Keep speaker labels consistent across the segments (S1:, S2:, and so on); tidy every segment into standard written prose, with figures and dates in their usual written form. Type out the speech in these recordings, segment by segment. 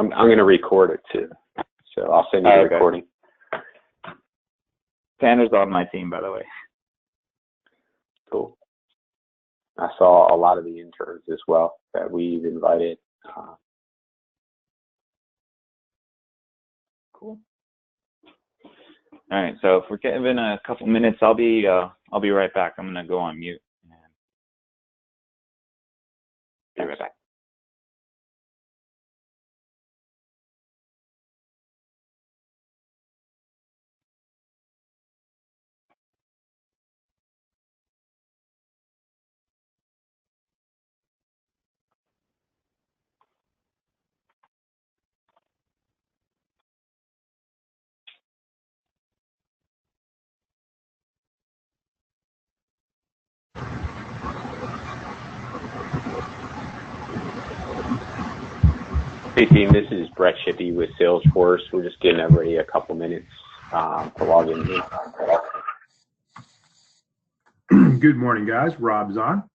S1: I'm going to record it too. So I'll send you the recording.
S2: Tanner's on my team, by the way.
S1: Cool. I saw a lot of the interns as well that we've invited.
S2: Cool. All right. So if we're given a couple minutes, I'll be right back. I'm gonna go on mute. Be right back.
S1: Hey team, this is Brett Shippey with Salesforce. We're just getting everybody a couple minutes to log in here.
S3: Good morning, guys. Rob's on.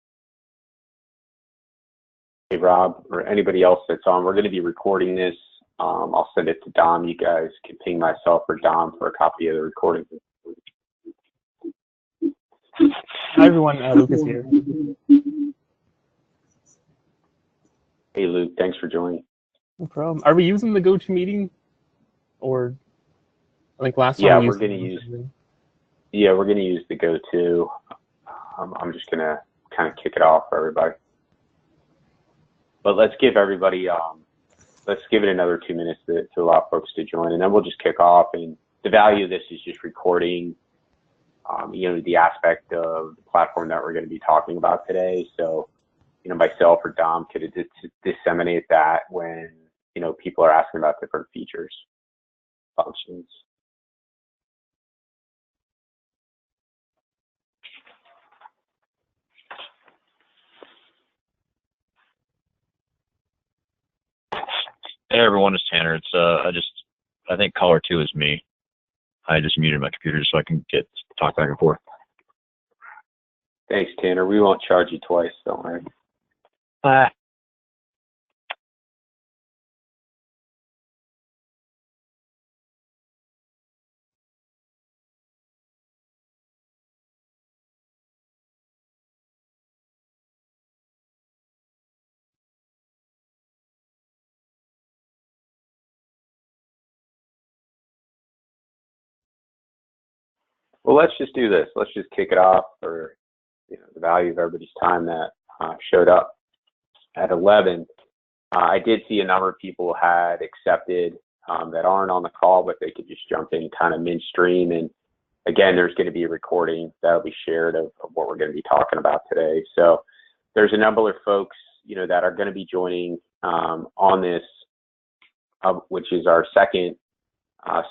S1: Hey Rob, or anybody else that's on, we're going to be recording this. I'll send it to Dom. You guys can ping myself or Dom for a copy of the recording.
S4: Hi everyone, Lucas here.
S1: Hey Luke, thanks for joining.
S4: No problem. Are we using the GoToMeeting, or like last time?
S1: Yeah, we're going to use. Yeah, we're going to use the GoTo. I'm just going to kind of kick it off for everybody. But let's give everybody, let's give it another 2 minutes to allow folks to join, and then we'll just kick off. And the value of this is just recording, the aspect of the platform that we're going to be talking about today. So, myself or Dom could disseminate that when, people are asking about different features, functions.
S5: Hey everyone, it's Tanner. It's I think caller 2 is me. I just muted my computer so I can talk back and forth.
S1: Thanks, Tanner. We won't charge you twice, don't worry. Well, let's just do this. Let's just kick it off for the value of everybody's time that showed up at 11. I did see a number of people had accepted that aren't on the call, but they could just jump in kind of midstream. And again, there's going to be a recording that will be shared of what we're going to be talking about today. So there's a number of folks, that are going to be joining on this, which is our second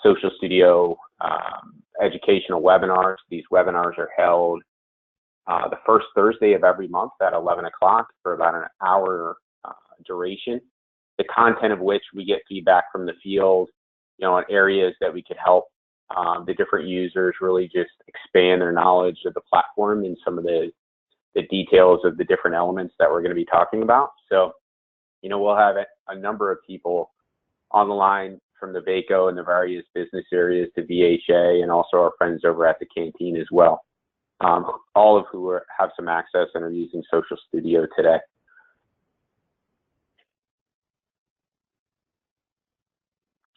S1: Social Studio educational webinars. These webinars are held the first Thursday of every month at 11 o'clock for about an hour duration, the content of which we get feedback from the field, on areas that we could help the different users really just expand their knowledge of the platform and some of the details of the different elements that we're going to be talking about. So, we'll have a number of people on the line from the VACO and the various business areas to VHA, and also our friends over at the canteen as well, all of who have some access and are using Social Studio today.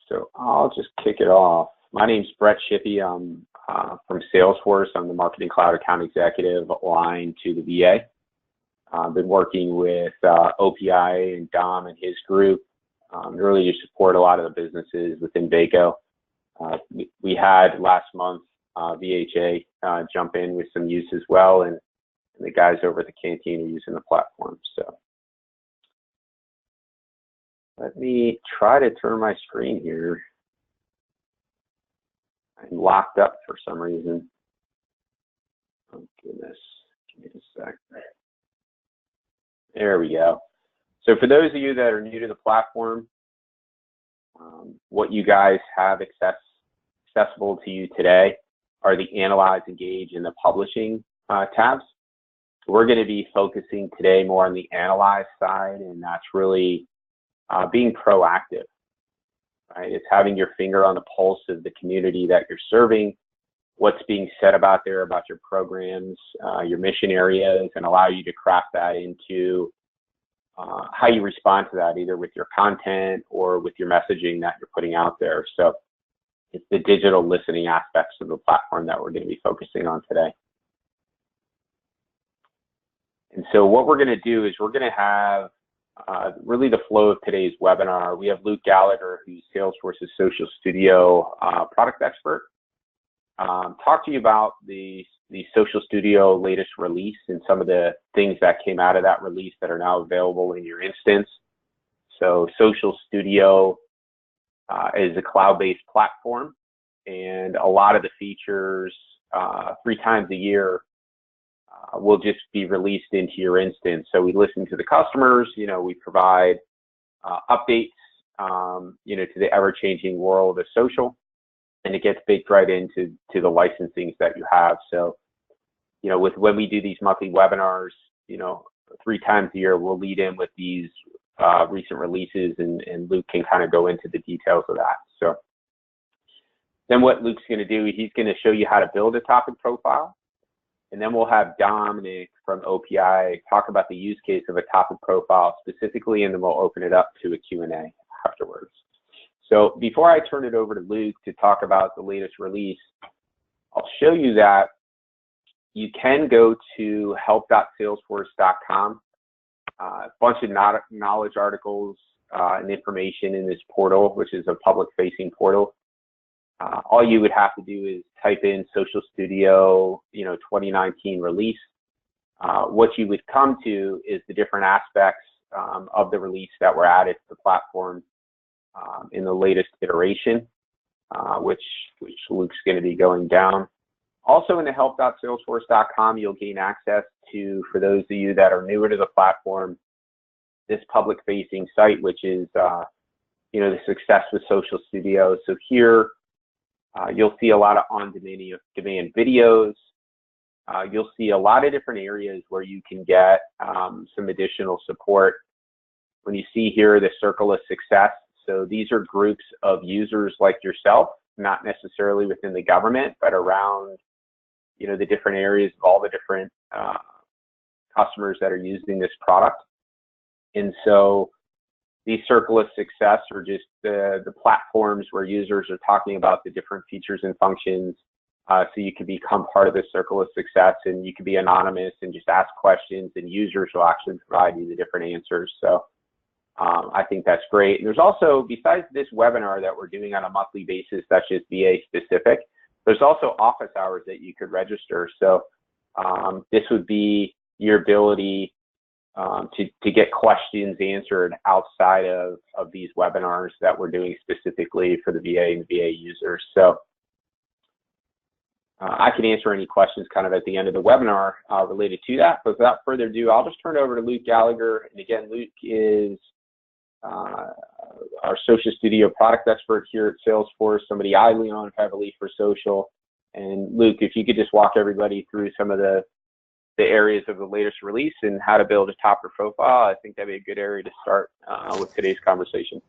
S1: So I'll just kick it off. My name's Brett Shippey. I'm from Salesforce. I'm the Marketing Cloud Account Executive aligned to the VA. I've been working with OPI and Dom and his group really to support a lot of the businesses within VACO. We had last month VHA jump in with some use as well, and the guys over at the canteen are using the platform. So let me try to turn my screen here. I'm locked up for some reason. Oh goodness, give me a sec. There we go. So for those of you that are new to the platform, what you guys have accessible to you today are the Analyze, Engage, and the Publishing tabs. We're going to be focusing today more on the Analyze side, and that's really being proactive right? It's having your finger on the pulse of the community that you're serving, what's being said about your programs, your mission areas, and allow you to craft that into how you respond to that, either with your content or with your messaging that you're putting out there. So it's the digital listening aspects of the platform that we're going to be focusing on today. And so what we're going to do is we're going to have really the flow of today's webinar. We have Luke Gallagher, who's Salesforce's Social Studio product expert, talk to you about the Social Studio latest release and some of the things that came out of that release that are now available in your instance. So Social Studio is a cloud-based platform, and a lot of the features 3 times a year will just be released into your instance. So we listen to the customers, we provide updates, to the ever-changing world of social, and it gets baked right into the licensings that you have. So, when we do these monthly webinars, 3 times a year, we'll lead in with these recent releases, and Luke can kind of go into the details of that. So then what Luke's going to do, he's going to show you how to build a topic profile. And then we'll have Dominic from OPI talk about the use case of a topic profile specifically, and then we'll open it up to a Q&A afterwards. So before I turn it over to Luke to talk about the latest release, I'll show you that you can go to help.salesforce.com. A bunch of knowledge articles and information in this portal, which is a public-facing portal. All you would have to do is type in Social Studio, 2019 release. What you would come to is the different aspects of the release that were added to the platform in the latest iteration, which Luke's going to be going down. Also in the help.salesforce.com, you'll gain access to, for those of you that are newer to the platform, this public-facing site, which is, the success with Social Studio. So here, you'll see a lot of on-demand videos. You'll see a lot of different areas where you can get some additional support. When you see here the circle of success, so these are groups of users like yourself, not necessarily within the government, but around the different areas of all the different customers that are using this product. And so these circle of success are just the platforms where users are talking about the different features and functions. So you can become part of this circle of success, and you can be anonymous and just ask questions, and users will actually provide you the different answers. So I think that's great. And there's also, besides this webinar that we're doing on a monthly basis, that's just VA specific, there's also office hours that you could register. So this would be your ability to get questions answered outside of these webinars that we're doing specifically for the VA and VA users. So I can answer any questions kind of at the end of the webinar related to that. But without further ado, I'll just turn it over to Luke Gallagher. And again, Luke is our Social Studio product expert here at Salesforce, somebody I lean on heavily for social. And Luke, if you could just walk everybody through some of the areas of the latest release and how to build a topic profile, I think that'd be a good area to start with today's conversation.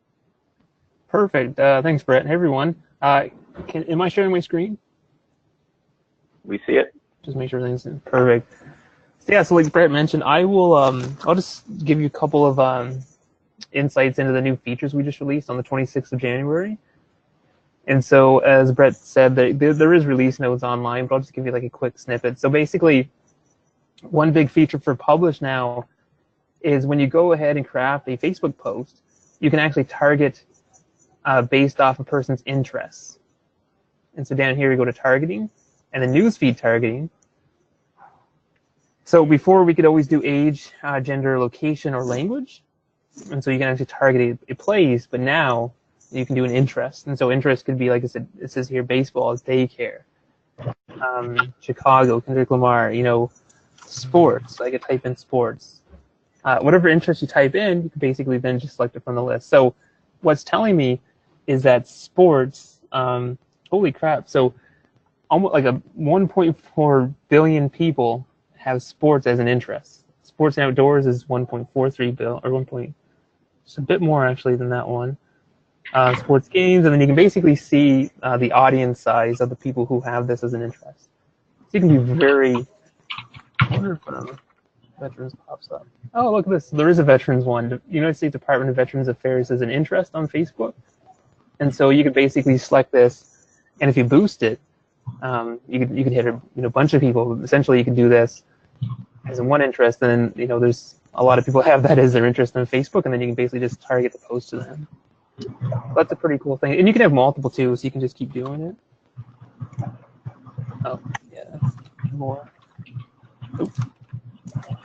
S4: Perfect. Thanks, Brett. Hey, everyone. Am I sharing my screen?
S1: We see it.
S4: Just make sure everything's perfect. So, yeah, so like Brett mentioned, I'll just give you a couple of insights into the new features we just released on the 26th of January. And so, as Brett said, there is release notes online, but I'll just give you like a quick snippet. So basically, one big feature for Publish now is when you go ahead and craft a Facebook post, you can actually target based off a person's interests. And so down here we go to targeting and the newsfeed targeting. So before we could always do age, gender, location, or language. And so you can actually target a place, but now you can do an interest. And so interest could be, like I said, it says here, baseball, daycare, Chicago, Kendrick Lamar, sports. I could type in sports. Whatever interest you type in, you can basically then just select it from the list. So what's telling me is that sports, holy crap, so almost like 1.4 billion people have sports as an interest. Sports and outdoors is 1.43 billion, or just a bit more actually than that one. sports games, and then you can basically see the audience size of the people who have this as an interest. So you can be very. I wonder if veterans pops up. Oh, look at this. There is a veterans one. The United States Department of Veterans Affairs has an interest on Facebook, and so you could basically select this, and if you boost it, you could hit a bunch of people. Essentially, you could do this as one interest, and then there's a lot of people have that as their interest on Facebook, and then you can basically just target the post to them. That's a pretty cool thing, and you can have multiple too, so you can just keep doing it. Oh yeah, more. Oops.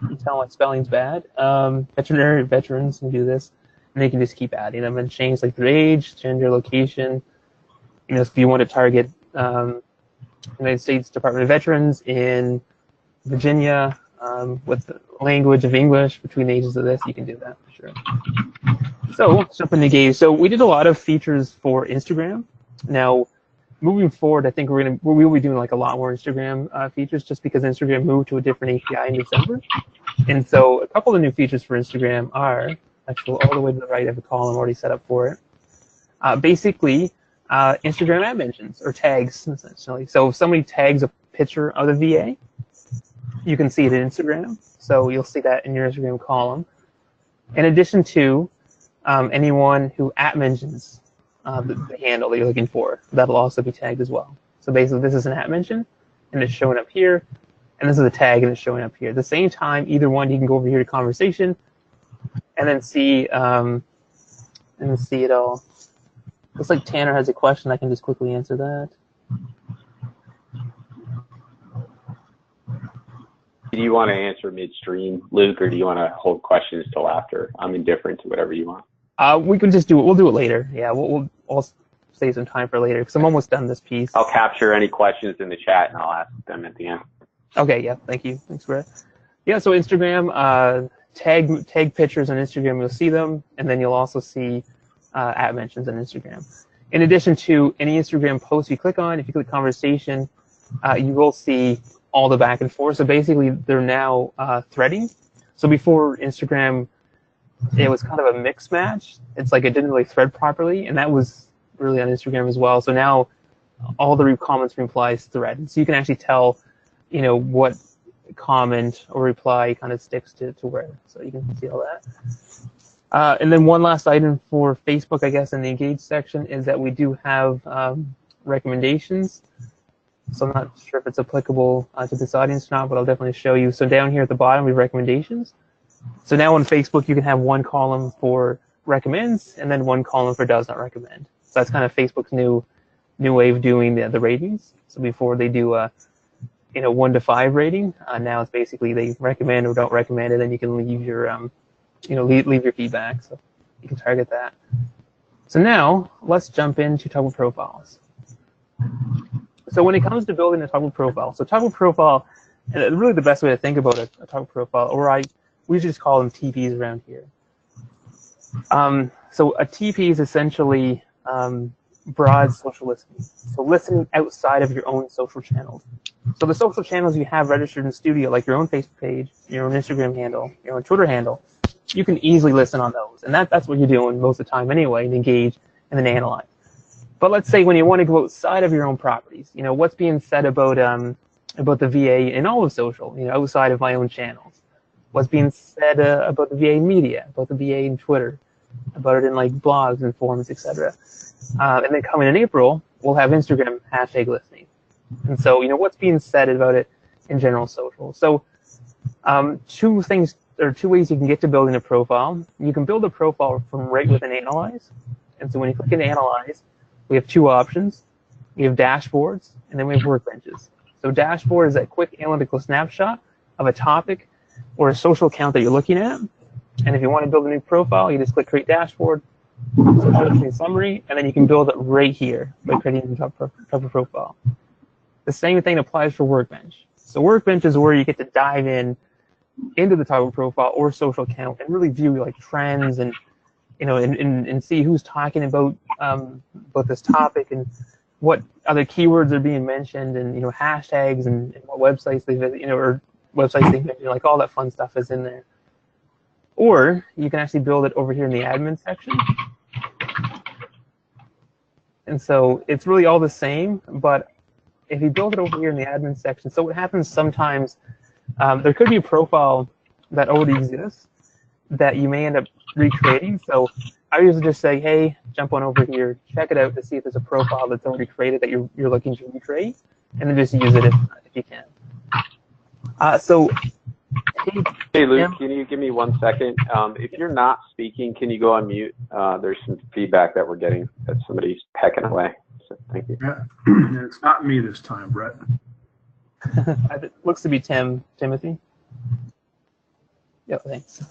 S4: You can tell my spelling's bad. Veterans can do this, and they can just keep adding them and change like their age, gender, location. If you want to target United States Department of Veterans in Virginia with the language of English between the ages of this, you can do that for sure. So let's jump into Gauge. So we did a lot of features for Instagram. Now, moving forward, I think we will be doing like a lot more Instagram features, just because Instagram moved to a different API in December. And so a couple of new features for Instagram are, actually all the way to the right, I have a column already set up for it. Basically, Instagram ad mentions, or tags, essentially. So if somebody tags a picture of the VA, you can see it in Instagram. So you'll see that in your Instagram column. In addition to anyone who at mentions the handle that you're looking for, that'll also be tagged as well. So basically, this is an at mention, and it's showing up here, and this is a tag, and it's showing up here. At the same time, either one, you can go over here to conversation, and then see it all. Looks like Tanner has a question. I can just quickly answer that.
S1: Do you want to answer midstream, Luke, or do you want to hold questions till after? I'm indifferent to whatever you want.
S4: We can just do it. We'll do it later. Yeah, I'll save some time for later because I'm almost done this piece.
S1: I'll capture any questions in the chat and I'll ask them at the end.
S4: Okay. Yeah. Thank you. Thanks, Brett. Yeah. So Instagram, tag pictures on Instagram. You'll see them, and then you'll also see at mentions on Instagram. In addition to any Instagram post you click on, if you click conversation, you will see all the back and forth. So basically, they're now threading. So before Instagram, it was kind of a mix match. It's like it didn't really thread properly, and that was really on Instagram as well. So now all the comments and replies thread. So you can actually tell, what comment or reply kind of sticks to where. So you can see all that. And then one last item for Facebook, I guess, in the Engage section is that we do have recommendations. So I'm not sure if it's applicable to this audience or not, but I'll definitely show you. So down here at the bottom, we have recommendations. So now on Facebook, you can have one column for recommends and then one column for does not recommend. So that's kind of Facebook's new way of doing the ratings. So before they do a 1 to 5 rating, now it's basically they recommend or don't recommend it, and you can leave your leave your feedback. So you can target that. So now let's jump into toggle profiles. So when it comes to building a toggle profile, so toggle profile, and really the best way to think about a toggle profile, or we just call them TPs around here. So a TP is essentially broad social listening. So listening outside of your own social channels. So the social channels you have registered in Studio, like your own Facebook page, your own Instagram handle, your own Twitter handle, you can easily listen on those. And that's what you're doing most of the time anyway, and engage and then analyze. But let's say when you want to go outside of your own properties, what's being said about the VA in all of social, outside of my own channels. What's being said about the VA media, about the VA in Twitter, about it in like blogs and forums, etc. And then coming in April, we'll have Instagram hashtag listening. And so, what's being said about it in general social. So two ways you can get to building a profile. You can build a profile from right within Analyze. And so when you click into Analyze, we have two options. We have dashboards, and then we have workbenches. So dashboard is that quick analytical snapshot of a topic or a social account that you're looking at. And if you want to build a new profile, you just click Create Dashboard, Socialistic Summary, and then you can build it right here by creating a type of profile. The same thing applies for Workbench. So Workbench is where you get to dive into the toggle profile or social account and really view like trends and and see who's talking about this topic and what other keywords are being mentioned and hashtags and what websites they visit, or websites they visit, like all that fun stuff is in there. Or you can actually build it over here in the admin section. And so it's really all the same, but if you build it over here in the admin section, so what happens sometimes, there could be a profile that already exists that you may end up recreating. So I usually just say, hey, jump on over here, check it out to see if there's a profile that's already created that you're looking to recreate, and then just use it if you can. So,
S1: hey Luke, can you give me 1 second? If you're not speaking, can you go on mute? There's some feedback that we're getting that somebody's pecking away. So thank you.
S3: Yeah. It's not me this time, Brett.
S4: It looks to be Timothy. Yeah, thanks.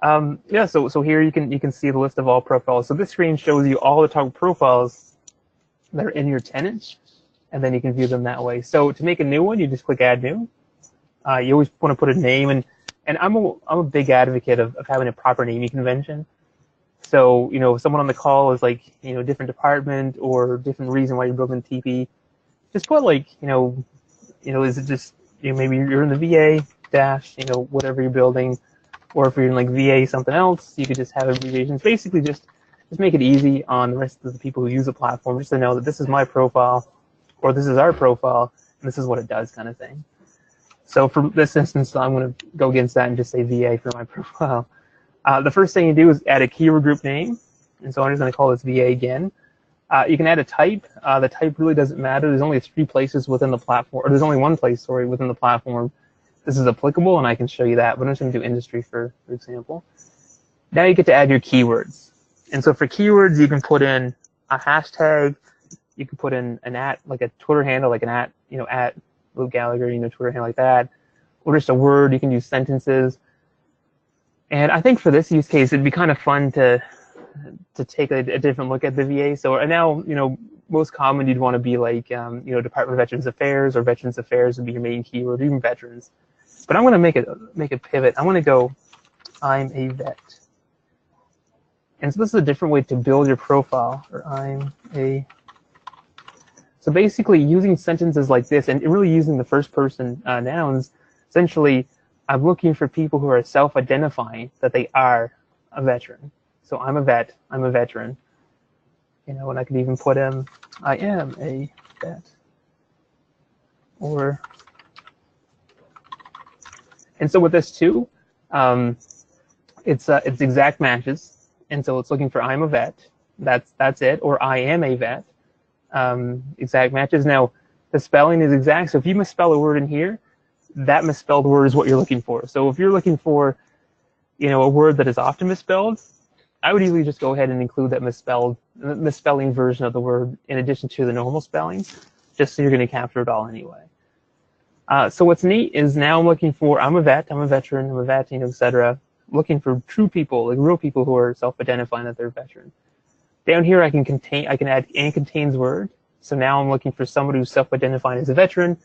S4: Yeah, so here you can see the list of all profiles. So this screen shows you all the top profiles that are in your tenant, and then you can view them that way. So to make a new one, you just click Add New. You always want to put a name, and I'm a big advocate of having a proper naming convention. So if someone on the call is like different department or different reason why you're building TP, just put like is it just maybe you're in the VA dash whatever you're building. Or if you're in like VA something else, you could just have abbreviations. Basically, just make it easy on the rest of the people who use the platform, just to know that this is my profile, or this is our profile, and this is what it does, kind of thing. So for this instance, I'm going to go against that and just say VA for my profile. The first thing you do is add a keyword group name, and so I'm just going to call this VA again. You can add a type. The type really doesn't matter. There's only 3 places within the platform, or there's only 1 place, sorry, within the platform. This is applicable, and I can show you that, but I'm just going to do industry for example. Now you get to add your keywords. And so for keywords, you can put in a hashtag. You can put in an @ like a Twitter handle, like an @ at Luke Gallagher, Twitter handle like that. Or just a word. You can use sentences. And I think for this use case, it'd be kind of fun to take a different look at the VA. So right now, most common you'd want to be like, Department of Veterans Affairs, or Veterans Affairs would be your main keyword, or even veterans. But I'm going to make a pivot. I want to go, I'm a vet. And so this is a different way to build your profile, or I'm a. So basically using sentences like this and really using the first person nouns, essentially I'm looking for people who are self-identifying that they are a veteran. So I'm a vet, I'm a veteran. And I could even put in, I am a vet. And so with this too, it's exact matches. And so it's looking for I'm a vet. That's it. Or I am a vet. Exact matches. Now the spelling is exact. So if you misspell a word in here, that misspelled word is what you're looking for. So if you're looking for, a word that is often misspelled, I would usually just go ahead and include that misspelling version of the word in addition to the normal spellings, just so you're going to capture it all anyway. So what's neat is now I'm looking for, I'm a vet, I'm a veteran, I'm a vet, etc. Looking for true people, like real people who are self-identifying that they're a veteran. Down here I can add and contains word. So now I'm looking for somebody who's self-identifying as a veteran.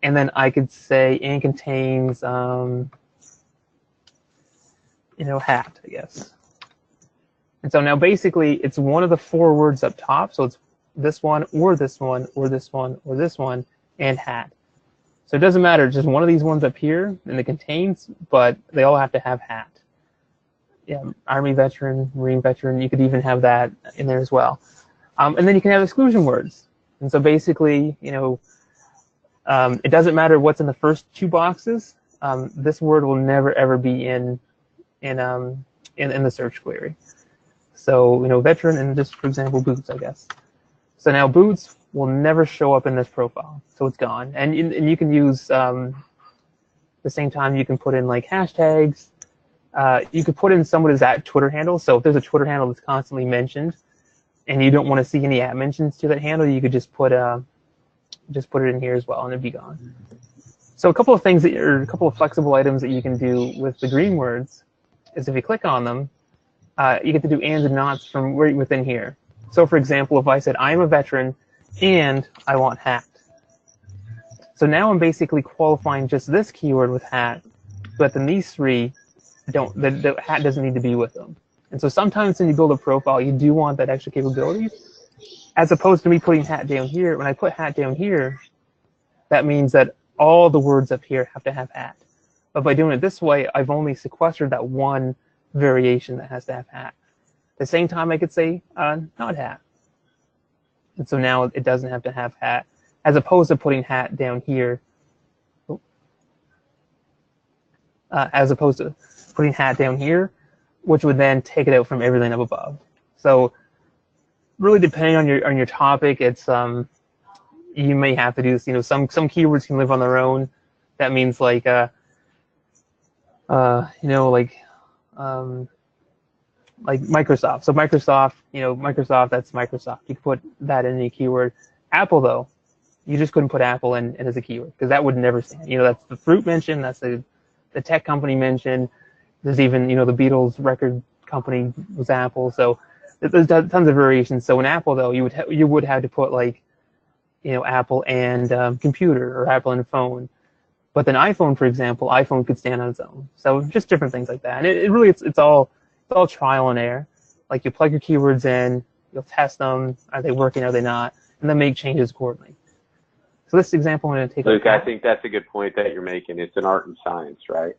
S4: And then I could say and contains, hat, I guess. And so now basically it's one of the 4 words up top. So it's this one, or this one, or this one, or this one, and hat. So it doesn't matter, just one of these ones up here in the contains, but they all have to have hat. Yeah, Army veteran, Marine veteran, you could even have that in there as well. And then you can have exclusion words. And so basically, it doesn't matter what's in the first 2 boxes. This word will never ever be in the search query. So veteran, and just for example, boots, I guess. So now boots will never show up in this profile, so it's gone. And you can use the same time you can put in like hashtags. You could put in somebody's Twitter handle. So if there's a Twitter handle that's constantly mentioned, and you don't want to see any mentions to that handle, you could just put it in here as well, and it'd be gone. So a couple of things a couple of flexible items that you can do with the green words is if you click on them, you get to do ands and nots from right within here. So for example, if I said I'm a veteran and I want hat. So now I'm basically qualifying just this keyword with hat, but then these 3 the hat doesn't need to be with them. And so sometimes when you build a profile, you do want that extra capability, as opposed to me putting hat down here. When I put hat down here, that means that all the words up here have to have hat. But by doing it this way, I've only sequestered that one variation that has to have hat. At the same time, I could say not hat, And so now it doesn't have to have hat, as opposed to putting hat down here. As opposed to putting hat down here, which would then take it out from everything up above. So really depending on your topic, it's you may have to do this. You know, some keywords can live on their own. That means like you know, like Microsoft. So Microsoft, you know, Microsoft, that's Microsoft. You can put that in any keyword. Apple though, you just couldn't put Apple in as a keyword because that would never stand. You know, that's the fruit mention, that's the tech company mention. There's even, you know, the Beatles record company was Apple. So there's tons of variations. So in Apple though, you would have to put like, you know, Apple and computer or Apple and phone. But then iPhone, for example, iPhone could stand on its own. So just different things like that. And it really, it's all trial and error. Like you plug your keywords in, you'll test them. Are they working? Are they not? And then make changes accordingly. So this example I'm going to take.
S1: Luke, I think that's a good point that you're making. It's an art and science, right?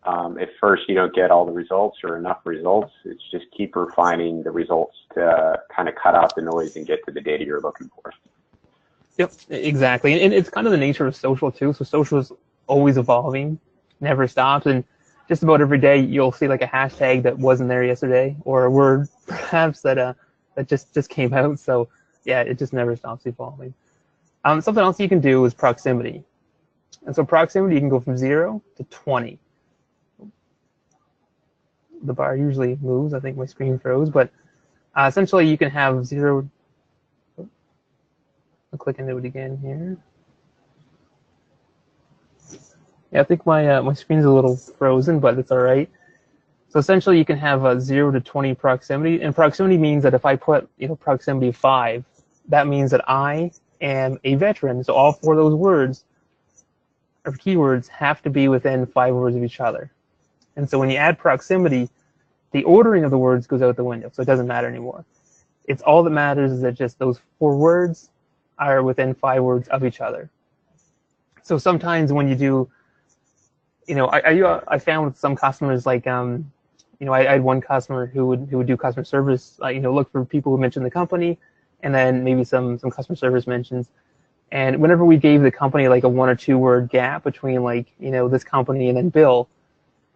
S1: At first you don't get all the results or enough results. It's just keep refining the results to kind of cut out the noise and get to the data you're looking for.
S4: Yep, exactly. And it's kind of the nature of social too. So social is always evolving, never stops. And just about every day you'll see like a hashtag that wasn't there yesterday or a word perhaps that just came out. So yeah, it just never stops evolving. Something else you can do is proximity. And so proximity, you can go from 0 to 20. The bar usually moves. I think my screen froze, but essentially you can have 0. I'll click into it again here. Yeah, I think my screen's a little frozen, but it's all right. So essentially you can have 0 to 20 proximity, and proximity means that if I put, you know, proximity 5, that means that I am a veteran. So all 4 of those words or keywords have to be within 5 words of each other. And so when you add proximity, the ordering of the words goes out the window, so it doesn't matter anymore. It's all that matters is that just those 4 words are within 5 words of each other. So sometimes when you do, you know, I found with some customers like, you know, I had one customer who would do customer service, you know, look for people who mentioned the company, and then maybe some customer service mentions. And whenever we gave the company like a 1 or 2 word gap between like, you know, this company and then Bill,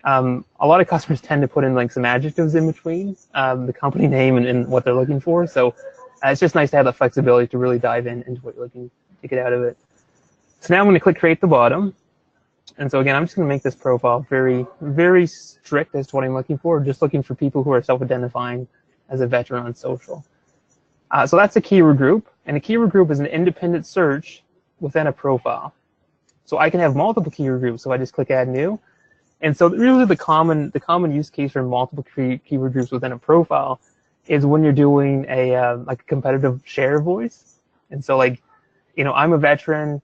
S4: a lot of customers tend to put in like some adjectives in between the company name and what they're looking for. So it's just nice to have the flexibility to really dive into what you're looking to get out of it. So now I'm going to click create the bottom. And so again, I'm just going to make this profile very, very strict as to what I'm looking for. Just looking for people who are self-identifying as a veteran on social. So that's a keyword group. And a keyword group is an independent search within a profile. So I can have multiple keyword groups. So I just click add new. And so really the common use case for multiple keyword groups within a profile is when you're doing a like a competitive share voice. And so like, you know, I'm a veteran.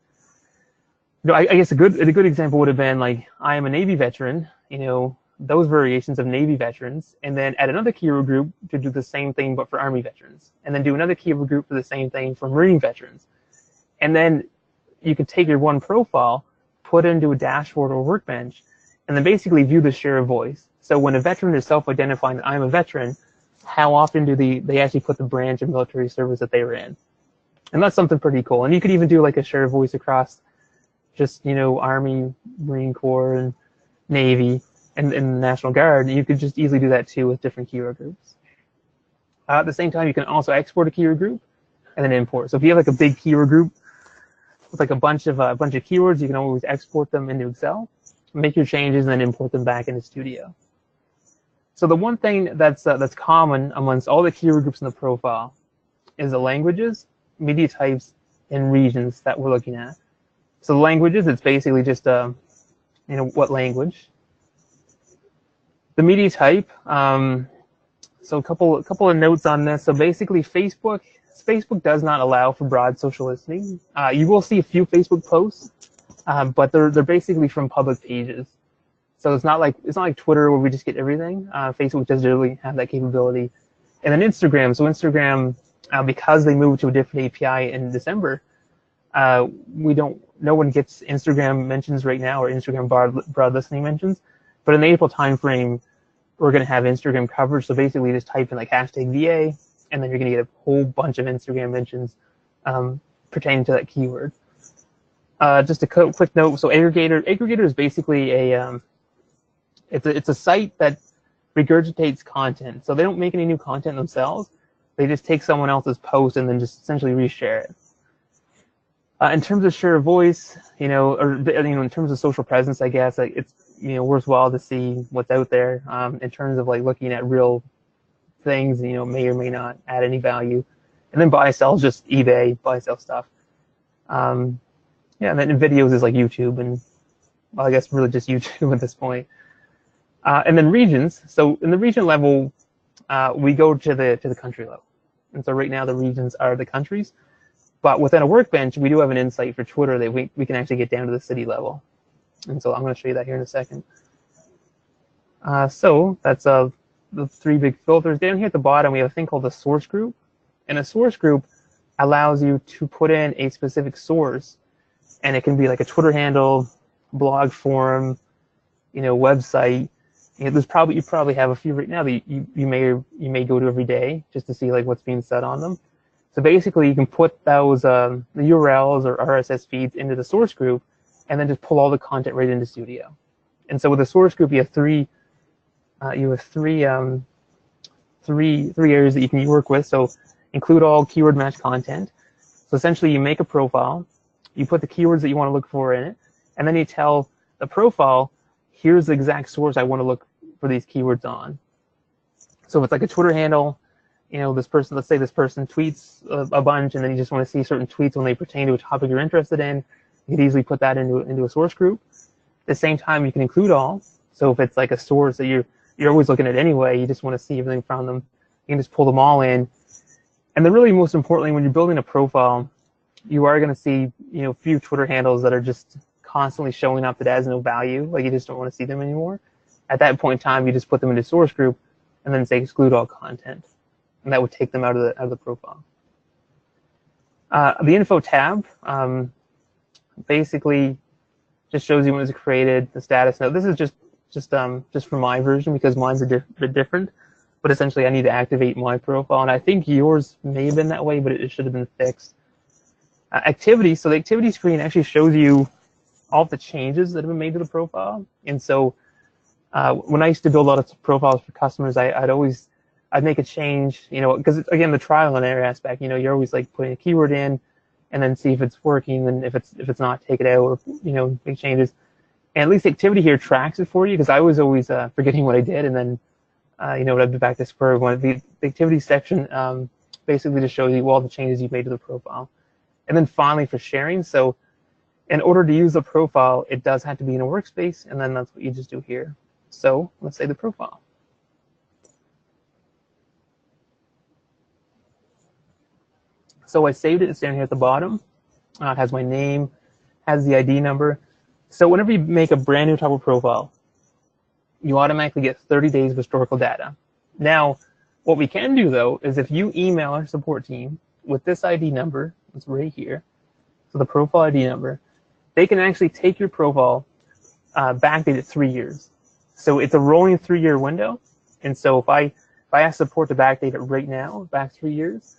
S4: You know, I guess a good example would have been like, I am a Navy veteran, you know, those variations of Navy veterans, and then add another keyword group to do the same thing but for Army veterans, and then do another keyword group for the same thing for Marine veterans. And then you could take your one profile, put it into a dashboard or workbench, and then basically view the share of voice. So when a veteran is self-identifying that I'm a veteran, how often do they actually put the branch of military service that they were in? And that's something pretty cool. And you could even do like a share of voice across just, you know, Army, Marine Corps, and Navy, and the National Guard. You could just easily do that too with different keyword groups. At the same time, you can also export a keyword group and then import. So if you have like a big keyword group with like a bunch of keywords, you can always export them into Excel, make your changes, and then import them back into Studio. So the one thing that's common amongst all the keyword groups in the profile is the languages, media types, and regions that we're looking at. So languages, it's basically just you know, what language. The media type. So a couple of notes on this. So basically, Facebook does not allow for broad social listening. You will see a few Facebook posts, but they're basically from public pages. So it's not like Twitter where we just get everything. Facebook doesn't really have that capability. And then Instagram. So Instagram, because they moved to a different API in December, no one gets Instagram mentions right now or Instagram broad listening mentions. But in the April timeframe, we're going to have Instagram coverage. So basically, just type in like hashtag VA, and then you're going to get a whole bunch of Instagram mentions pertaining to that keyword. Just a quick note. So aggregator is basically it's a site that regurgitates content. So they don't make any new content themselves. They just take someone else's post and then just essentially reshare it. In terms of share of voice, in terms of social presence, I guess it's worthwhile to see what's out there. In terms of like looking at real things, may or may not add any value. And then buy sell is just eBay, buy sell stuff. And then in videos is like YouTube, and well, I guess really just YouTube at this point. And then regions. So in the region level, we go to the country level. And so right now the regions are the countries. But within a workbench, we do have an insight for Twitter that we can actually get down to the city level. And so I'm going to show you that here in a second. So that's the 3 big filters. Down here at the bottom, we have a thing called the source group. And a source group allows you to put in a specific source. And it can be like a Twitter handle, blog forum, website. You probably have a few right now that you may go to every day just to see like what's being said on them. So basically, you can put those the URLs or RSS feeds into the source group, and then just pull all the content right into Studio. And so with the source group, you have three areas that you can work with. So include all keyword match content. So essentially, you make a profile, you put the keywords that you want to look for in it, and then you tell the profile, here's the exact source I want to look for these keywords on. So if it's like a Twitter handle, this person, let's say this person tweets a bunch, and then you just want to see certain tweets when they pertain to a topic you're interested in, you could easily put that into a source group. At the same time, you can include all. So if it's like a source that you're always looking at anyway, you just want to see everything from them, you can just pull them all in. And then really most importantly, when you're building a profile, you are going to see a few Twitter handles that are just constantly showing up that has no value, like you just don't want to see them anymore. At that point in time, you just put them into source group and then say exclude all content. And that would take them out of the profile. The info tab basically just shows you when it's created, the status. Now this is just for my version because mine's a bit different. But essentially, I need to activate my profile, and I think yours may have been that way, but it should have been fixed. Activity. So the activity screen actually shows you all the changes that have been made to the profile. And so when I used to build a lot of profiles for customers, I'd make a change, because again, the trial and error aspect, you're always like putting a keyword in and then see if it's working, and if it's not, take it out, or, make changes. And at least activity here tracks it for you, because I was always forgetting what I did, and then, I'd be back to square one. The activity section basically just shows you all the changes you've made to the profile. And then finally for sharing, so in order to use the profile, it does have to be in a workspace, and then that's what you just do here. So let's say the profile. So I saved it, it's down here at the bottom. It has my name, has the ID number. So whenever you make a brand new type of profile, you automatically get 30 days of historical data. Now, what we can do though, is if you email our support team with this ID number, it's right here, so the profile ID number, they can actually take your profile, backdate it 3 years. So it's a rolling 3-year window. And so if I ask support to backdate it right now, back 3 years,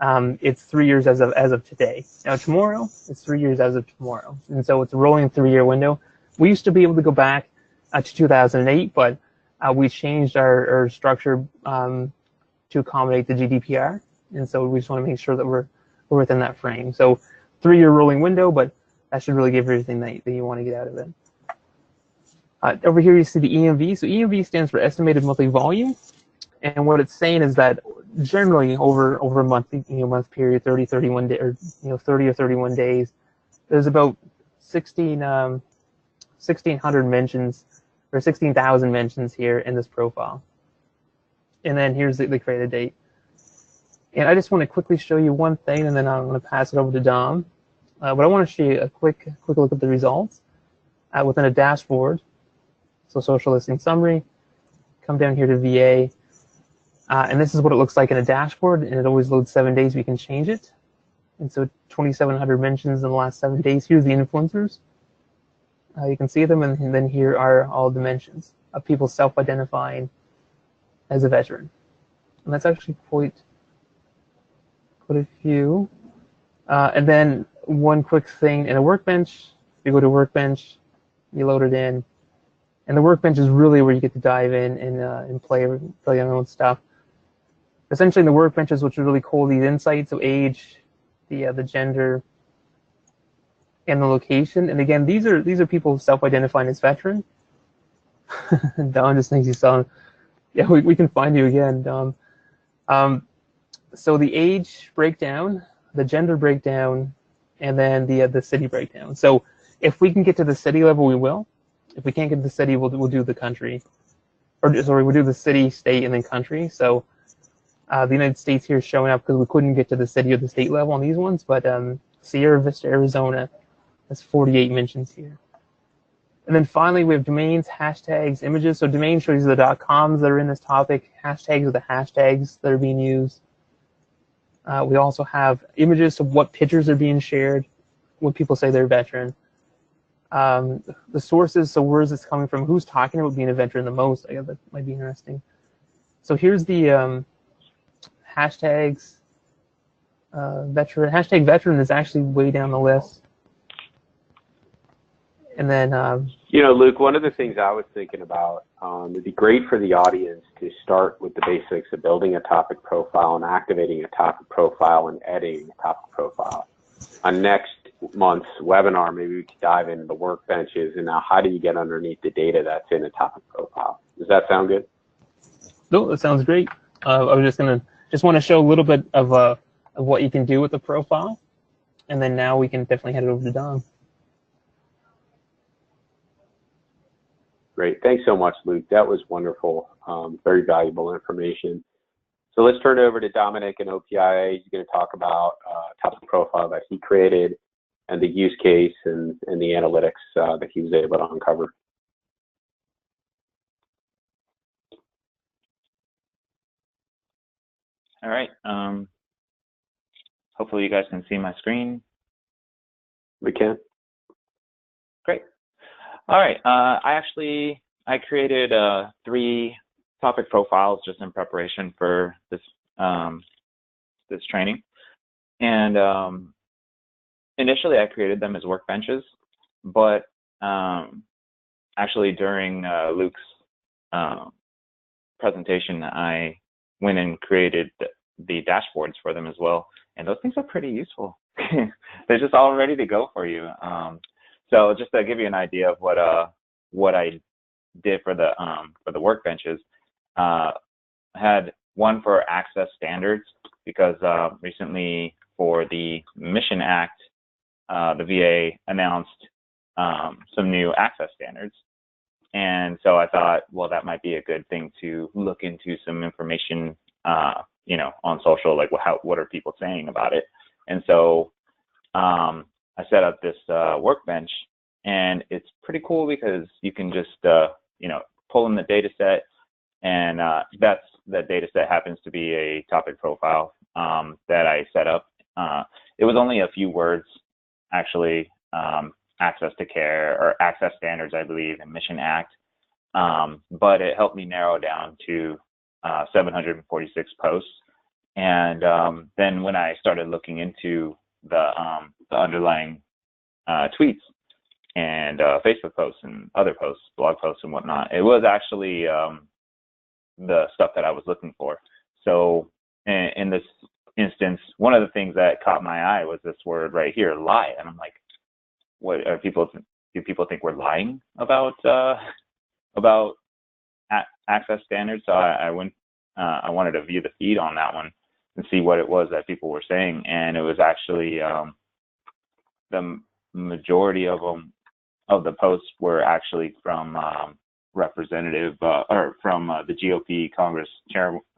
S4: it's 3 years as of today. Now tomorrow, it's 3 years as of tomorrow. And so it's a rolling 3-year window. We used to be able to go back to 2008, but we changed our structure to accommodate the GDPR. And so we just want to make sure that we're within that frame. So 3-year rolling window, but that should really give everything that you want to get out of it. Over here you see the EMV. So EMV stands for estimated monthly volume. And what it's saying is that generally over a month period, 30, 31 day, or 30 or 31 days, there's about 1,600 mentions, or 16,000 mentions here in this profile. And then here's the created date. And I just want to quickly show you one thing, and then I'm going to pass it over to Dom. But I want to show you a quick look at the results within a dashboard. So Socialistic Summary, come down here to VA. And this is what it looks like in a dashboard, and it always loads 7 days. We can change it. And so 2,700 mentions in the last 7 days. Here's the influencers. You can see them, and then here are all the mentions of people self-identifying as a veteran. And that's actually quite put a few. And then one quick thing in a workbench, you go to workbench, you load it in, and the workbench is really where you get to dive in and play your own stuff. Essentially, the workbench is what's really cool. These insights of age, the gender, and the location. And again, these are people self-identifying as veteran. Don just thinks he's selling. Yeah, we can find you again, Don. So the age breakdown, the gender breakdown, and then the city breakdown. So if we can get to the city level, we will. If we can't get to the city, we'll do the country. Or sorry, we'll do the city, state, and then country. So the United States here is showing up because we couldn't get to the city or the state level on these ones. But Sierra Vista, Arizona, has 48 mentions here. And then finally, we have domains, hashtags, images. So domain shows you the .coms that are in this topic. Hashtags are the hashtags that are being used. We also have images of what pictures are being shared, when people say they're a veteran. The sources, so where is this coming from? Who's talking about being a veteran the most? I guess that might be interesting. So here's the hashtags. Veteran. Hashtag veteran is actually way down the list. And then,
S1: Luke, one of the things I was thinking about, it'd be great for the audience to start with the basics of building a topic profile and activating a topic profile and editing a topic profile. On next month's webinar, maybe we could dive into the workbenches and now how do you get underneath the data that's in a topic profile? Does that sound good?
S4: No, that sounds great. I was just want to show a little bit of what you can do with the profile, and then now we can definitely head it over to Don.
S1: Great. Thanks so much, Luke. That was wonderful. Very valuable information. So let's turn it over to Dominic in OPIA. He's going to talk about topic profile that he created and the use case and the analytics that he was able to uncover.
S2: All right. Hopefully you guys can see my screen.
S1: We can.
S2: Great. All right. I created 3 topic profiles just in preparation for this this training, and initially I created them as workbenches, but actually during Luke's presentation, I went and created the dashboards for them as well, and those things are pretty useful. They're just all ready to go for you. So just to give you an idea of what I did for the workbenches, I had one for access standards because recently for the Mission Act, the VA announced some new access standards, and so I thought, well, that might be a good thing to look into some information, on social, like what are people saying about it, and so I set up this workbench, and it's pretty cool because you can just pull in the data set, and that data set happens to be a topic profile that I set up. It was only a few words, actually, access to care or access standards, I believe, and Mission Act, but it helped me narrow down to 746 posts. And then when I started looking into the underlying tweets and Facebook posts and other posts, blog posts and whatnot, it was actually the stuff that I was looking for. So in this instance, one of the things that caught my eye was this word right here, lie. And I'm like, what are do people think we're lying about access standards? So I wanted to view the feed on that one and see what it was that people were saying. And it was actually the majority of them, of the posts, were actually from representative or from the GOP Congress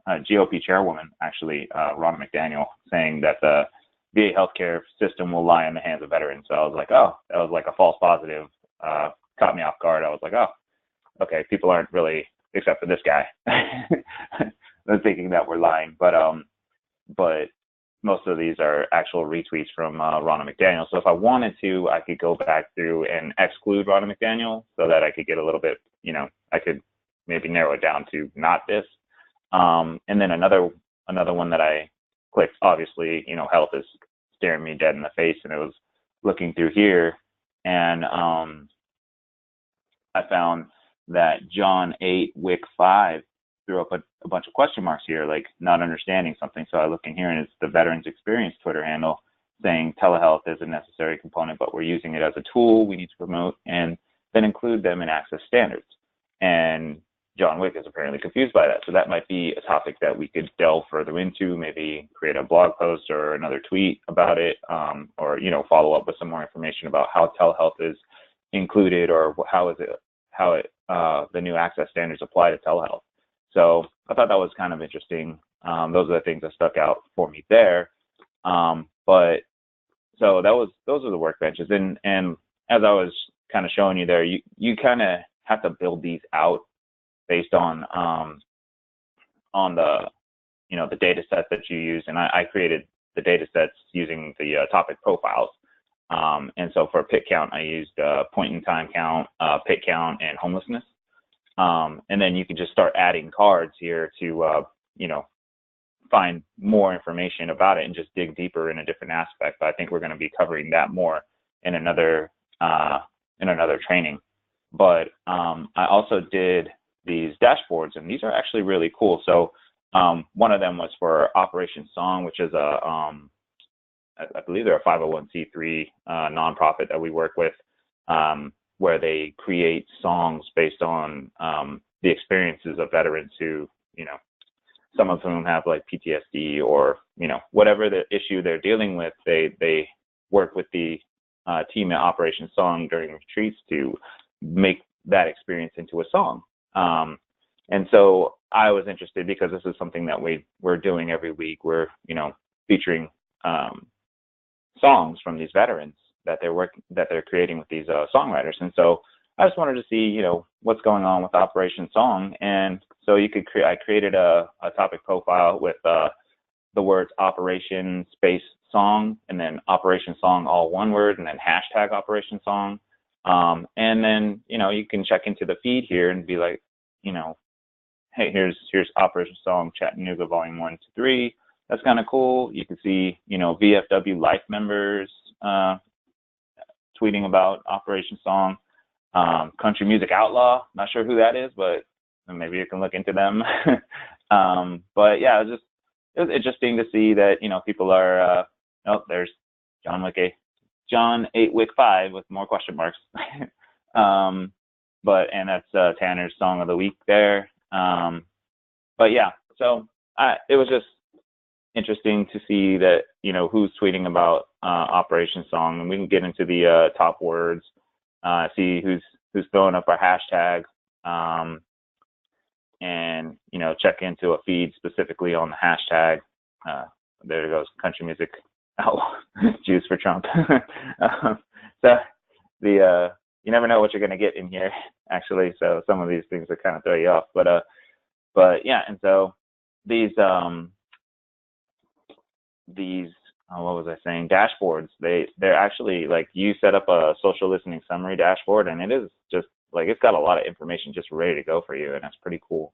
S2: GOP chairwoman, actually, Ronna McDaniel, saying that the VA healthcare system will lie in the hands of veterans. So I was like, oh, that was like a false positive. Caught me off guard. I was like, oh, okay, people aren't really, except for this guy, they're thinking that we're lying. But most of these are actual retweets from Ronna McDaniel. So if I wanted to, I could go back through and exclude Ronna McDaniel so that I could get a little bit, I could maybe narrow it down to not this. And then another one that I clicked. Obviously, health is staring me dead in the face, and it was looking through here, and I found that John 8, Wick 5 threw up a bunch of question marks here, like not understanding something. So I look in here, and it's the Veterans Experience Twitter handle saying telehealth is a necessary component, but we're using it as a tool we need to promote and then include them in access standards. And John Wick is apparently confused by that. So that might be a topic that we could delve further into, maybe create a blog post or another tweet about it, or, follow up with some more information about how telehealth is included, or how the new access standards apply to telehealth. So I thought that was kind of interesting. Those are the things that stuck out for me there. But so those are the workbenches. And as I was kind of showing you there, you kind of have to build these out based on the the data set that you use. And I created the data sets using the topic profiles. And so for pit count, I used point in time count, pit count, and homelessness. And then you can just start adding cards here to find more information about it and just dig deeper in a different aspect. But I think we're going to be covering that more in another training. But I also did these dashboards, and these are actually really cool. So one of them was for Operation Song, which is I believe they're a 501c3 nonprofit that we work with, where they create songs based on the experiences of veterans who, some of whom have like PTSD or, whatever the issue they're dealing with. They work with the team at Operation Song during retreats to make that experience into a song. And so I was interested because this is something that we're doing every week. We're, featuring songs from these veterans that they're creating with these songwriters. And so I just wanted to see, what's going on with Operation Song. And so I created a topic profile with the words Operation space song, and then Operation Song, all one word, and then hashtag Operation Song. And then, you can check into the feed here and be like, hey, here's Operation Song Chattanooga Volume 1 to 3. That's kind of cool. You can see, VFW Life members tweeting about Operation Song. Country Music Outlaw, not sure who that is, but maybe you can look into them. But yeah, it was interesting to see that, people are, there's John 8 Wick 5 with more question marks. And that's Tanner's Song of the Week there. But yeah, so it was just interesting to see that, who's tweeting about Operation Song, and we can get into the top words, see who's throwing up our hashtag, and check into a feed specifically on the hashtag. There it goes, Country Music Outlaw, Juice for Trump. So you never know what you're gonna get in here, actually. So some of these things will kind of throw you off, but yeah. And so these what was I saying? Dashboards. They're actually like, you set up a social listening summary dashboard, and it is just like, it's got a lot of information just ready to go for you, and that's pretty cool.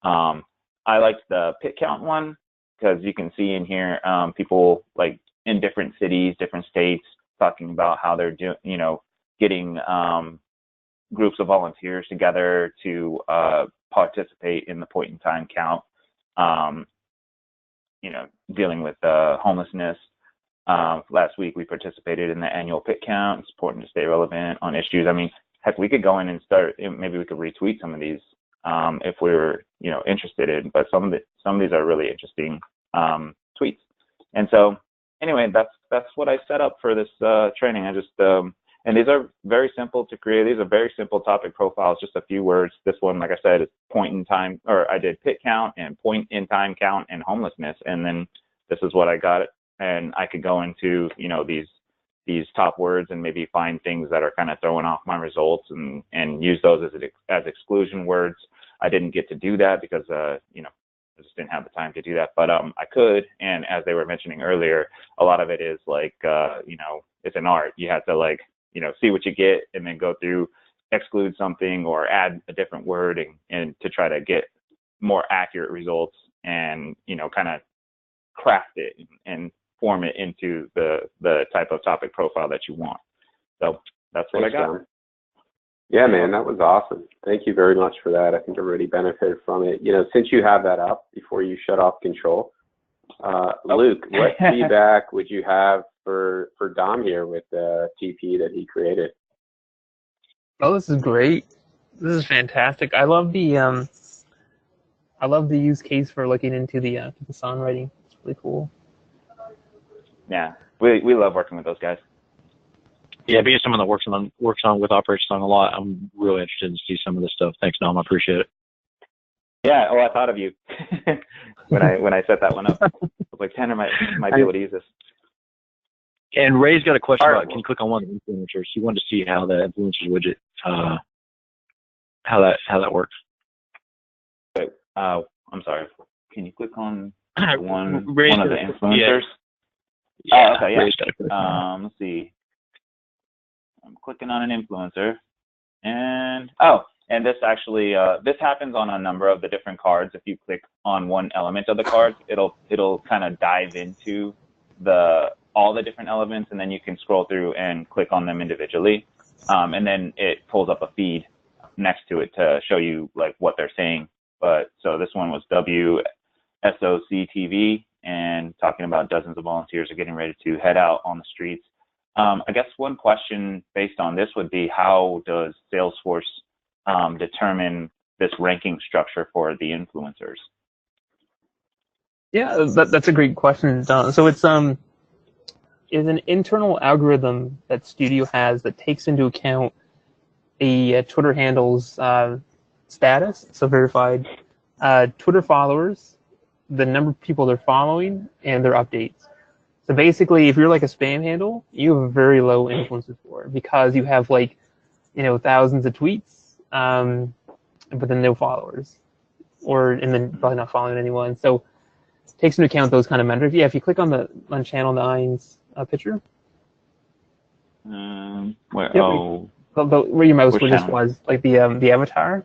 S2: I liked the pit count one because you can see in here people like in different cities, different states, talking about how they're doing, getting groups of volunteers together to participate in the point in time count. Dealing with homelessness. Last week we participated in the annual pit count. It's important to stay relevant on issues. I mean, heck, we could go in and start. Maybe we could retweet some of these if we were, interested in. But some of these are really interesting tweets. And so, anyway, that's what I set up for this training. I just and these are very simple to create. These are very simple topic profiles, just a few words. This one, like I said, is point in time, or I did pit count and point in time count and homelessness. And then this is what I got. And I could go into, these top words and maybe find things that are kind of throwing off my results and use those as exclusion words. I didn't get to do that because, I just didn't have the time to do that, but I could. And as they were mentioning earlier, a lot of it is like, it's an art. You have to like, see what you get and then go through, exclude something or add a different word and to try to get more accurate results and, kind of craft it and form it into the type of topic profile that you want. So that's what I got.
S1: John. Yeah, man, that was awesome. Thank you very much for that. I think everybody benefited from it. You know, since you have that up, before you shut off control, Luke, what feedback would you have for Dom here with the TP that he created?
S4: Oh, this is great. This is fantastic. I love the use case for looking into the songwriting. It's really cool.
S2: Yeah, we love working with those guys.
S5: Yeah, being someone that works on with Operation Song a lot, I'm really interested to see some of this stuff. Thanks, Dom. I appreciate it.
S2: Yeah, I thought of you when I set that one up. I was like, Tanner might be able to use this.
S5: And Ray's got a question about, can you click on one of the influencers? He wanted to see how the influencers widget, how that works.
S2: Wait, I'm sorry. Can you click on one of
S5: Ray's
S2: the influencers?
S5: Yeah.
S2: Oh, okay, yeah. Let's see. I'm clicking on an influencer, and this actually this happens on a number of the different cards. If you click on one element of the cards, it'll kind of dive into all the different elements, and then you can scroll through and click on them individually, and then it pulls up a feed next to it to show you like what they're saying. But so this one was WSOC-TV, and talking about dozens of volunteers are getting ready to head out on the streets. I guess one question based on this would be, how does Salesforce determine this ranking structure for the influencers?
S4: Yeah, that's a great question, Don. So it's an internal algorithm that Studio has that takes into account a Twitter handle's status, so verified, Twitter followers, the number of people they're following, and their updates. So basically, if you're like a spam handle, you have very low influences for it because you have like, thousands of tweets, but then no followers, and then probably not following anyone. So it takes into account those kind of metrics. Yeah, if you click on Channel 9's picture.
S2: Where?
S4: Yep,
S2: Oh,
S4: where your mouse just
S2: channel?
S4: was, like the avatar,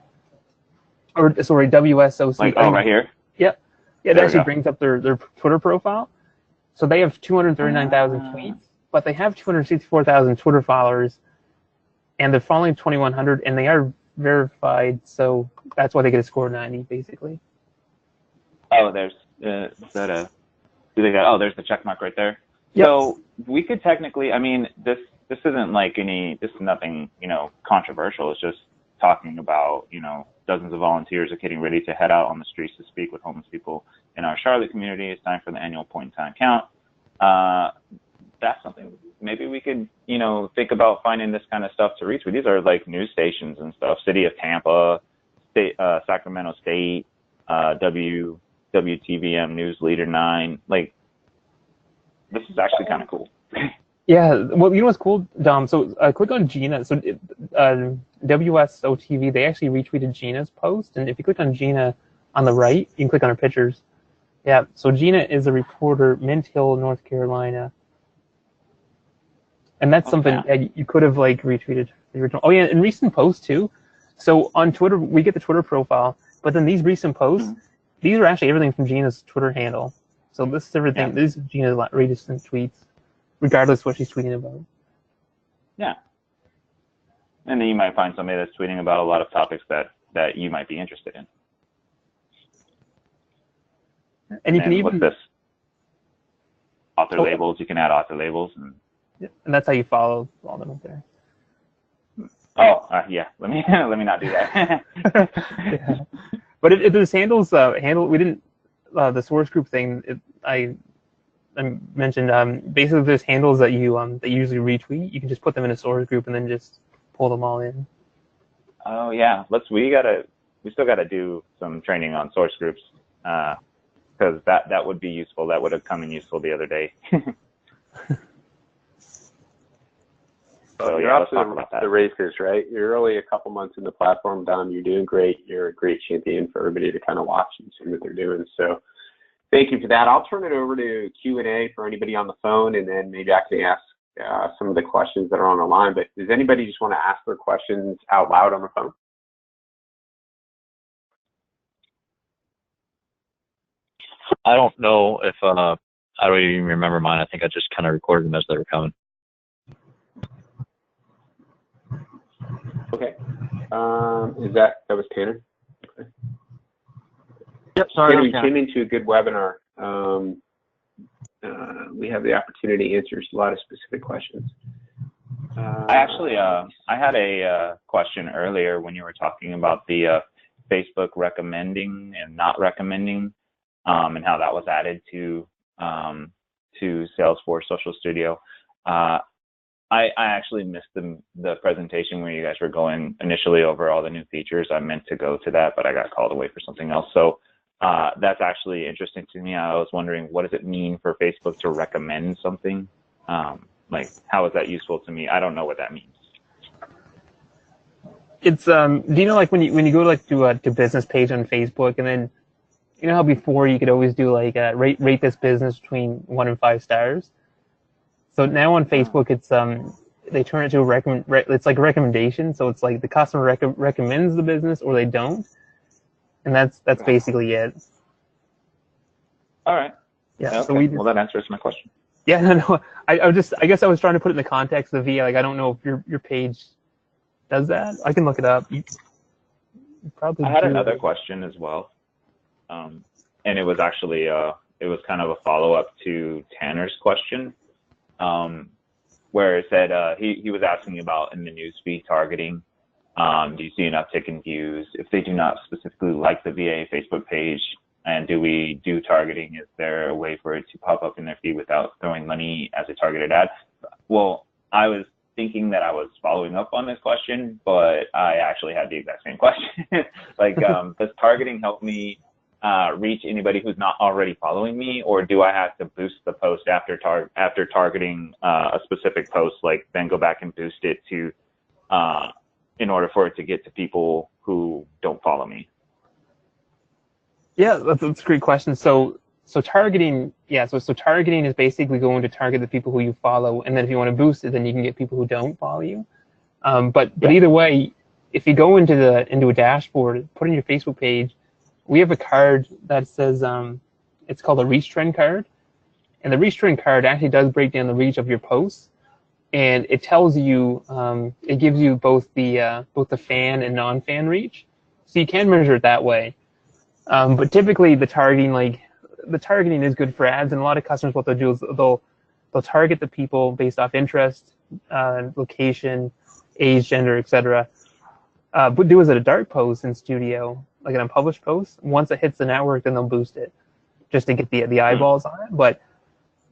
S4: or sorry, WSOC.
S2: Like right here.
S4: Yep. Yeah, it
S2: There we
S4: actually
S2: go.
S4: brings up their Twitter profile. So they have 239,000 tweets, but they have 264,000 Twitter followers, and they're following 2,100, and they are verified, so that's why they get a score of 90, basically.
S2: Oh, there's there's the check mark right there.
S4: Yep.
S2: So we could technically, I mean, this isn't like this is nothing, controversial. It's just talking about, dozens of volunteers are getting ready to head out on the streets to speak with homeless people in our Charlotte community. It's time for the annual point-in-time count. That's something maybe we could, think about finding this kind of stuff to reach. These are like news stations and stuff. City of Tampa, Sacramento State, WTVM News Leader 9. Like, this is actually kind of cool.
S4: Yeah, well, you know what's cool, Dom? So click on Gina. So WSOTV, they actually retweeted Gina's post, and if you click on Gina on the right, you can click on her pictures. Yeah, so Gina is a reporter, Mint Hill, North Carolina. And that's something that you could have like retweeted the original. Oh yeah, and recent posts too. So on Twitter, we get the Twitter profile, but then these recent posts, these are actually everything from Gina's Twitter handle. So this is everything. Yeah. This is Gina's recent tweets, regardless of what she's tweeting about.
S2: Yeah. And then you might find somebody that's tweeting about a lot of topics that you might be interested in.
S4: And you can even...
S2: What's this? Author labels. You can add author labels.
S4: And that's how you follow all them up there.
S2: Oh, yeah. Let me not do that.
S4: Yeah. But if there's handles, we didn't, the source group thing, I mentioned, basically there's handles that you usually retweet. You can just put them in a source group and then just pull them all in.
S2: Oh yeah, we still gotta do some training on source groups, because that would be useful. That would have come in useful the other day. So
S1: you're off to the races, right? You're only a couple months in the platform, Dom. You're doing great. You're a great champion for everybody to kind of watch and see what they're doing. So thank you for that. I'll turn it over to Q&A for anybody on the phone, and then maybe I can ask some of the questions that are on the line. But does anybody just want to ask their questions out loud on the phone?
S5: I don't know if I don't even remember mine. I think I just kind of recorded them as they were coming.
S1: Okay. That was Tanner? Okay.
S5: Yep. Sorry.
S1: Tanner, you came into a good webinar. We have the opportunity to answer a lot of specific questions.
S2: I actually, I had a question earlier when you were talking about the Facebook recommending and not recommending, and how that was added to Salesforce Social Studio. I actually missed the presentation where you guys were going initially over all the new features. I meant to go to that, but I got called away for something else. So that's actually interesting to me. I was wondering, what does it mean for Facebook to recommend something? Like, how is that useful to me? I don't know what that means.
S4: It's do you know, like when you go like to business page on Facebook, and then you know how before you could always do like rate this business between 1 and 5 stars. So now on Facebook, it's they turn it to it's like a recommendation. So it's like the customer recommends the business or they don't, and that's basically it.
S2: All right.
S4: Yeah.
S2: Okay.
S4: So well,
S2: that answers my question.
S4: Yeah. No. I guess I was trying to put it in the context of VA. Like I don't know if your page does that. I can look it up. You probably.
S2: I had another question as well, and it was actually it was kind of a follow up to Tanner's question. Where it said he was asking about in the newsfeed targeting. Do you see an uptick in views if they do not specifically like the VA Facebook page? And do we do targeting? Is there a way for it to pop up in their feed without throwing money as a targeted ad? Well, I was thinking that I was following up on this question, but I actually had the exact same question. Like, does targeting help me reach anybody who's not already following me, or do I have to boost the post after targeting a specific post, like then go back and boost it to in order for it to get to people who don't follow me?
S4: Yeah, that's a great question. So targeting, yeah, so targeting is basically going to target the people who you follow, and then if you want to boost it, then you can get people who don't follow you. But either way, if you go into a dashboard, put in your Facebook page, we have a card that says it's called a reach trend card, and the reach trend card actually does break down the reach of your posts, and it tells you it gives you both the fan and non-fan reach, so you can measure it that way. But typically the targeting is good for ads, and a lot of customers, what they'll do is they'll target the people based off interest, location, age, gender, etc. But do is it a dark post in Studio, like an unpublished post? Once it hits the network, then they'll boost it just to get the eyeballs on it. But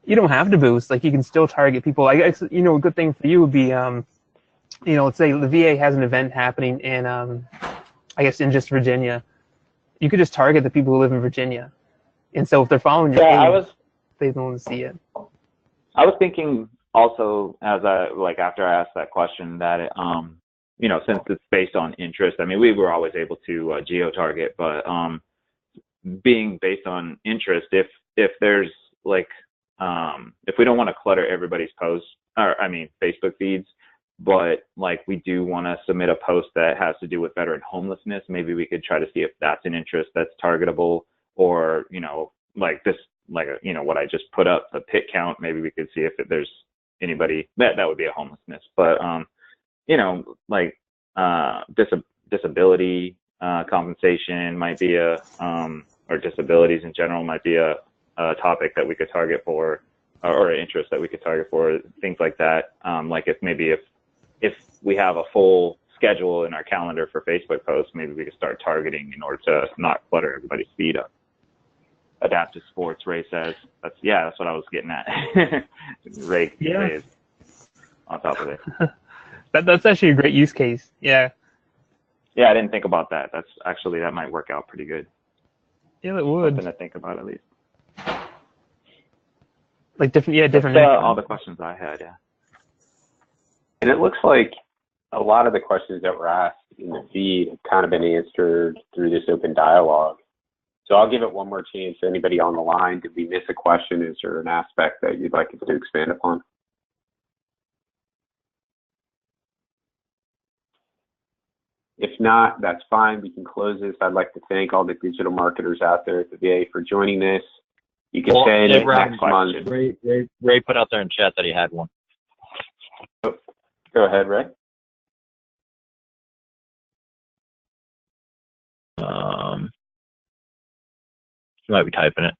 S4: you don't have to boost. Like, you can still target people. I guess, you know, a good thing for you would be, you know, let's say the VA has an event happening in, I guess, in just Virginia. You could just target the people who live in Virginia. And so if they're following your page, they don't want to see it.
S2: I was thinking also, after I asked that question, that it, you know, since it's based on interest, I mean, we were always able to geo-target, but being based on interest, if there's like, if we don't want to clutter everybody's posts, or I mean, Facebook feeds, but like we do want to submit a post that has to do with veteran homelessness, maybe we could try to see if that's an interest that's targetable, or, you know, like this, like, you know, what I just put up, the pit count, maybe we could see if there's anybody that would be a homelessness. But you know, like disability compensation might be a or disabilities in general might be a topic that we could target for, or an interest that we could target for, things like that. Like if we have a full schedule in our calendar for Facebook posts, maybe we could start targeting in order to not clutter everybody's feed up. Adaptive sports, Ray says. That's what I was getting at. Ray is on top of it.
S4: That's actually a great use case. Yeah.
S2: Yeah, I didn't think about that. That's actually, that might work out pretty good.
S4: Yeah, it would.
S2: Something to think about at least.
S4: Like different.
S2: That's all the questions I had. Yeah.
S1: And it looks like a lot of the questions that were asked in the feed have kind of been answered through this open dialogue. So I'll give it one more chance. Anybody on the line, did we miss a question? Is there an aspect that you'd like us to expand upon? If not, that's fine. We can close this. I'd like to thank all the digital marketers out there at the VA for joining this. You can say that next month.
S5: Ray put out there in chat that he had one.
S1: Go ahead, Ray.
S5: You might be typing it.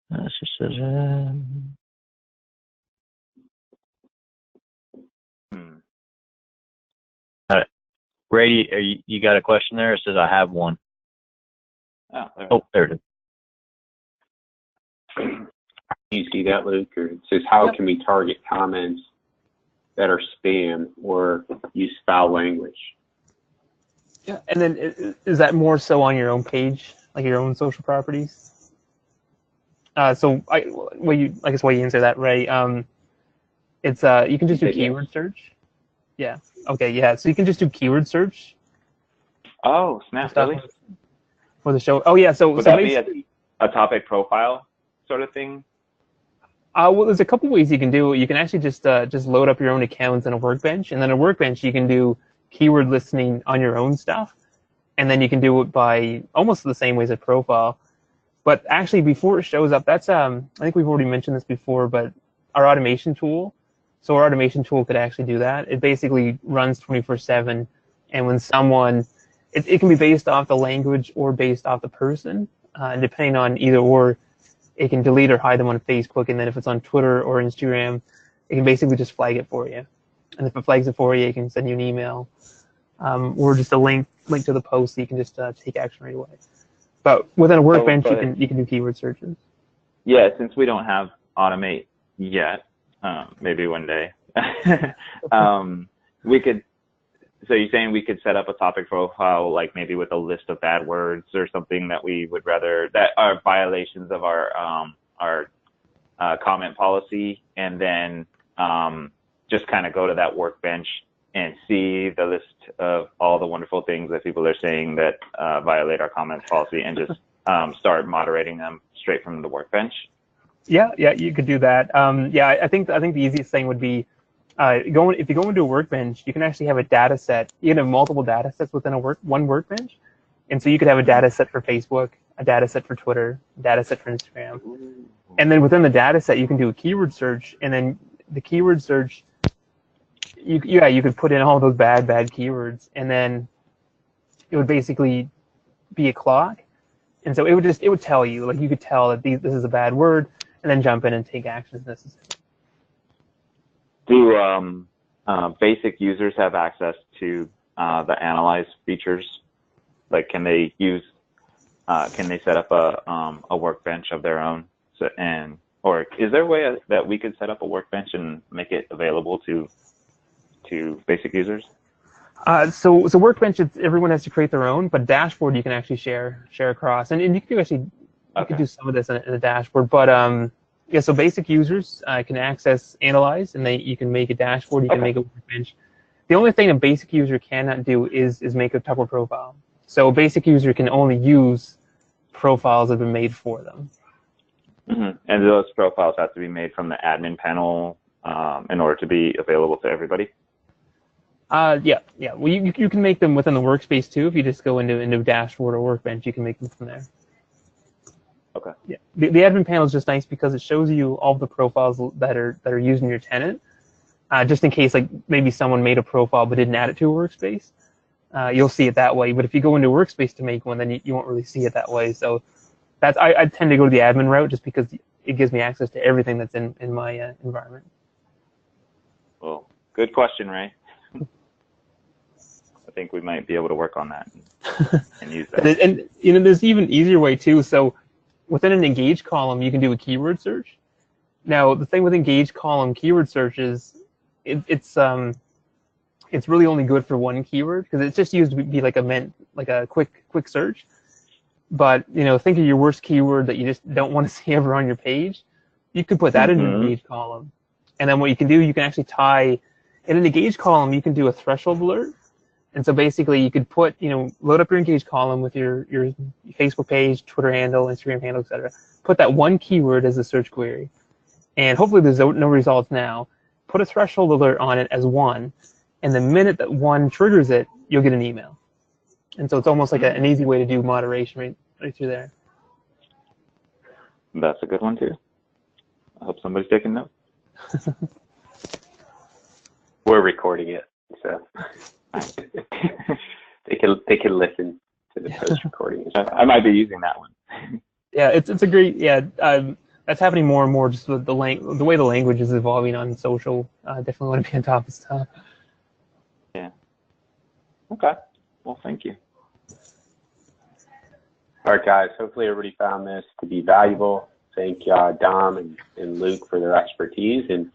S5: That's just says, All right. Ray, you got a question there? It says, I have one. There it is.
S1: You see that, Luke? Or it says, how can we target comments that are spam or use foul language?
S4: Yeah, and then is that more so on your own page, like your own social properties? So I guess while you answer that, Ray, it's you can just do keyword search. Yeah. Okay. Yeah. So you can just do keyword search.
S2: Oh, snap! Really?
S4: For the show. Oh yeah. So
S2: would
S4: so
S2: that be a topic profile sort of thing?
S4: Well, there's a couple ways you can do it. You can actually just load up your own accounts in a workbench, and then a workbench you can do keyword listening on your own stuff, and then you can do it by almost the same way as a profile. But actually, before it shows up, that's I think we've already mentioned this before, but our automation tool. So our automation tool could actually do that. It basically runs 24/7, and when someone, it can be based off the language or based off the person, and depending on either or, it can delete or hide them on Facebook, and then if it's on Twitter or Instagram, it can basically just flag it for you. And if it flags it for you, it can send you an email, or just a link to the post, so you can just take action right away. But within a workbench, you can do keyword searches.
S2: Yeah, since we don't have Automate yet, maybe one day, we could. So you're saying we could set up a topic profile, like maybe with a list of bad words or something that we would rather, that are violations of our comment policy, and then just kind of go to that workbench and see the list of all the wonderful things that people are saying that violate our comments policy, and just start moderating them straight from the workbench.
S4: Yeah, you could do that. Yeah, I think the easiest thing would be if you go into a workbench, you can actually have a data set. You can have multiple data sets within one workbench, and so you could have a data set for Facebook, a data set for Twitter, a data set for Instagram, and then within the data set you can do a keyword search, and then the keyword search, you could put in all those bad keywords, and then it would basically be a clock, and so it would tell you, like, you could tell that this is a bad word, and then jump in and take actions necessary.
S2: Do basic users have access to the analyze features? Like, can they set up a workbench of their own? Or is there a way that we could set up a workbench and make it available to basic users?
S4: So workbench, everyone has to create their own, but dashboard you can actually share across, and you can do some of this in a dashboard. But yeah, so basic users can access analyze, and you can make a dashboard. You can make a workbench. The only thing a basic user cannot do is make a Tupper profile. So a basic user can only use profiles that have been made for them.
S2: Mm-hmm. And those profiles have to be made from the admin panel in order to be available to everybody?
S4: Yeah. Well, you can make them within the workspace too. If you just go into dashboard or workbench, you can make them from there.
S2: Okay.
S4: Yeah. The admin panel is just nice because it shows you all the profiles that are used in your tenant, just in case, like, maybe someone made a profile but didn't add it to a workspace. You'll see it that way. But if you go into a workspace to make one, then you won't really see it that way. So I tend to go to the admin route just because it gives me access to everything that's in my environment.
S2: Well, good question, Ray. I think we might be able to work on that and use that.
S4: And there's even easier way too. So within an engage column, you can do a keyword search. Now, the thing with engage column keyword search is it's really only good for one keyword, because it's just used to be like a quick search. But think of your worst keyword that you just don't want to see ever on your page. You could put that in your engage column, and then what you can do, you can actually tie in an engage column. You can do a threshold alert. And so basically you could load up your engage column with your Facebook page, Twitter handle, Instagram handle, etc. Put that one keyword as a search query. And hopefully there's no results now, put a threshold alert on it as 1, and the minute that 1 triggers it, you'll get an email. And so it's almost like an easy way to do moderation right through there.
S2: That's a good one too. I hope somebody's taking notes.
S1: We're recording it, so they can listen to the post recording.
S2: I might be using that one.
S4: Yeah, it's a great, that's happening more and more. Just with the way the language is evolving on social. Definitely want to be on top of stuff.
S2: Yeah. Okay. Well, thank you.
S1: All right, guys. Hopefully everybody found this to be valuable. Thank Dom and Luke for their expertise. And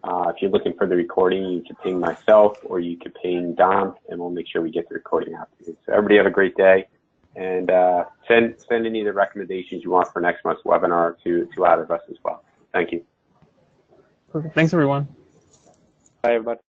S1: if you're looking for the recording, you can ping myself or you can ping Dom, and we'll make sure we get the recording out to you. So everybody have a great day. And send any of the recommendations you want for next month's webinar to either of us as well. Thank you.
S4: Perfect. Thanks, everyone.
S2: Bye, everybody.